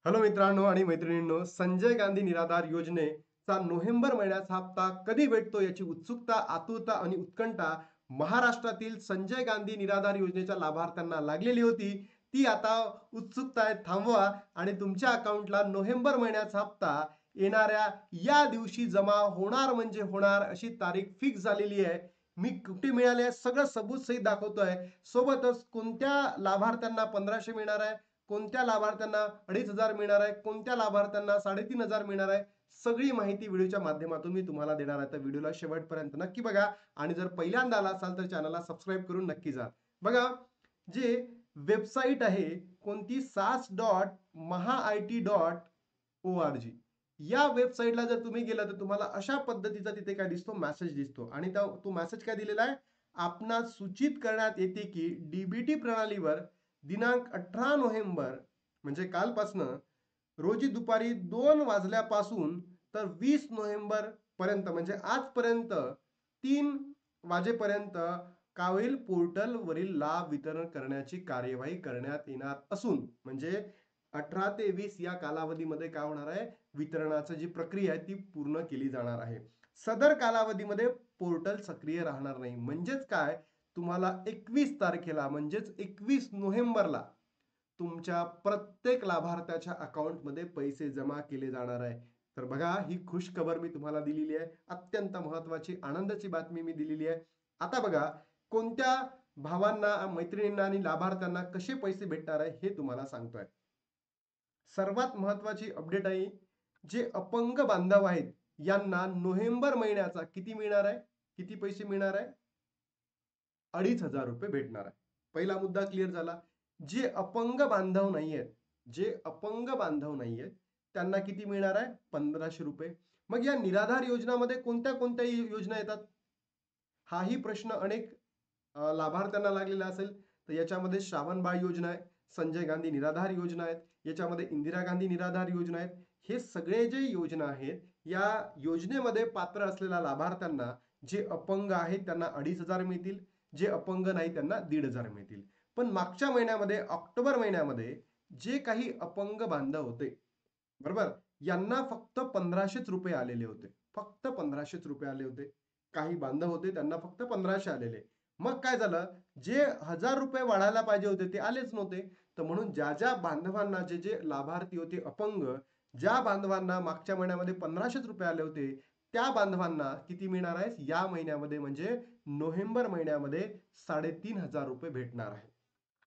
Hello मित्रांनो आणि मैत्रिणींनो, संजय गांधी निराधार योजनेचा नोव्हेंबर महिन्याचा हप्ता कधी भेटतो याची उत्सुकता, आतुरता आणि उत्कंठा महाराष्ट्रातील संजय गांधी निराधार योजनेच्या लाभार्थ्यांना लागलेली होती. ती आता उत्सुकता थांबवा आणि तुमच्या अकाउंटला नोव्हेंबर महिन्याचा हप्ता येणाऱ्या या दिवशी जमा होणार म्हणजे होणार अशी तारीख फिक्स झालेली आहे. मी कुठे मिळाले सगळं सबूत सहित दाखवतोय. सोबतच कोणत्या लाभार्थ्यांना 1500 मिळणार आहे, कोणत्या लाभार्थ्यांना 2500 मिळणार आहे, कोणत्या लाभार्थ्यांना 3500 मिळणार आहे, सगळी माहिती व्हिडिओच्या माध्यमातून मी तुम्हाला देणार आहे. तर व्हिडिओला शेवटपर्यंत नक्की बघा आणि जर पहिल्यांदा आला असाल तर चॅनलला सबस्क्राईब करून नक्की जा. बघा, जे वेबसाईट आहे कोणती, sas.mahaIT.org, या वेबसाईटला जर तुम्ही गेला तर तुम्हाला अशा पद्धतीचा तिथे काय दिसतो, मेसेज दिसतो. आणि तो मेसेज काय दिलेला आहे, आपणास सूचित करण्यात येते की डीबीटी प्रणालीवर दिनांक 18 नोव्हेंबर म्हणजे कालपासनं रोजी दुपारी 2 वाजल्यापासून तर 20 नोव्हेंबर पर्यंत म्हणजे आजपर्यंत 3 वाजेपर्यंत काय होईल, पोर्टल वरील लाभ वितरण करण्याची कार्यवाही करण्यात येणार असून, म्हणजे 18 ते 20 या कालावधीमध्ये काय होणार आहे, वितरणाची जी प्रक्रिया आहे ती पूर्ण केली जाणार आहे. सदर कालावधीमध्ये पोर्टल सक्रिय राहणार नाही. म्हणजेच काय, तुम्हाला 21 तारखेला म्हणजेच 21 नोव्हेंबरला तुमच्या प्रत्येक लाभार्थ्याच्या अकाउंटमध्ये पैसे जमा केले जाणार आहे. तर बघा, ही खुश खबर मी तुम्हाला दिलेली आहे. अत्यंत महत्वाची आनंदाची बातमी मी दिलेली आहे. आता बघा, कोणत्या भावांना, मैत्रिणींना आणि लाभार्थ्यांना कसे पैसे भेटणार आहे हे तुम्हाला सांगतोय. सर्वात महत्वाची अपडेट आहे, जे अपंग बांधव आहेत यांना नोव्हेंबर महिन्याचा किती मिळणार आहे, किती पैसे मिळणार आहे, 2500 भेटणार आहे. पहिला मुद्दा क्लिअर झाला. जे अपंग बांधव नाहीयेत, जे अपंग बांधव नाहीयेत त्यांना किती मिळणार आहे, 1500. मग या निराधार योजनामध्ये कोणत्या कोणत्या योजना येतात, हाही प्रश्न अनेक लाभार्थ्यांना लागलेला असेल. तर याच्यामध्ये श्रावणबाळ योजना आहे, संजय गांधी निराधार योजना आहेत, याच्यामध्ये इंदिरा गांधी निराधार योजना आहेत. हे सगळे जे योजना आहेत, या योजनेमध्ये पात्र असलेल्या लाभार्थ्यांना जे अपंग आहेत त्यांना 2500 मिळतील, जे अपंग नाही त्यांना 1500 मिळतील. पण मागच्या महिन्यामध्ये, ऑक्टोबर महिन्यामध्ये, जे काही अपंग बांधव होते, बरोबर, यांना फक्त 1500 रुपये आलेले होते. फक्त 1500 रुपये आले होते. काही बांधव होते त्यांना फक्त 1500 आलेले. मग काय झालं, जे 1000 रुपये वाढायला पाहिजे होते ते आलेच नव्हते. तर म्हणून ज्या ज्या बांधवांना, जे जे लाभार्थी होते अपंग, ज्या बांधवांना मागच्या महिन्यामध्ये 1500 रुपये आले होते, त्या बांधवांना किती मिळणार आहे या महिन्यामध्ये, म्हणजे नोव्हेंबर महिन्यामध्ये 3500 रुपये भेटणार आहे.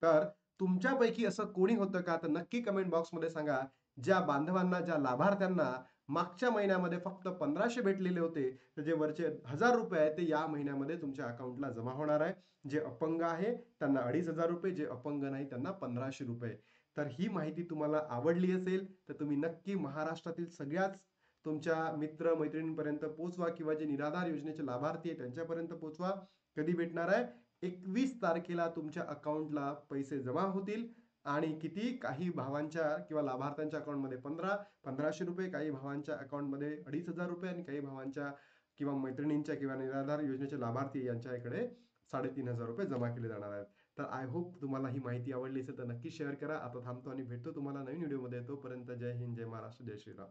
तर तुमच्यापैकी असं कोणी होतं का, तर नक्की कमेंट बॉक्समध्ये सांगा. ज्या बांधवांना, ज्या लाभार्थ्यांना मागच्या महिन्यामध्ये फक्त 1500 भेटलेले होते, तर जे वरचे 1000 रुपये आहेत ते या महिन्यामध्ये तुमच्या अकाउंटला जमा होणार आहे. जे अपंग आहे त्यांना 2500 रुपये, जे अपंग नाही त्यांना 1500 रुपये. तर ही माहिती तुम्हाला आवडली असेल तर तुम्ही नक्की महाराष्ट्रातील सगळ्याच तुमच्या मित्र मैत्रिणींपर्यंत पोहोचवा, किंवा जे निराधार योजनेचे लाभार्थी आहे त्यांच्यापर्यंत पोहोचवा. कधी भेटणार आहे, 21 तारखेला तुमच्या अकाउंटला पैसे जमा होतील. आणि किती, काही भावांच्या किंवा लाभार्थ्यांच्या अकाउंटमध्ये 1500 रुपये, काही भावांच्या अकाउंटमध्ये 2500 रुपये, आणि काही भावांच्या किंवा मैत्रिणींच्या किंवा निराधार योजनेचे लाभार्थी यांच्याकडे 3500 रुपये जमा केले जाणार आहेत. तर आय होप तुम्हाला ही माहिती आवडली असेल तर नक्की शेअर करा. आता थांबतो आणि भेटतो तुम्हाला नवीन व्हिडिओमध्ये. तोपर्यंत जय हिंद, जय महाराष्ट्र, जय श्रीराम.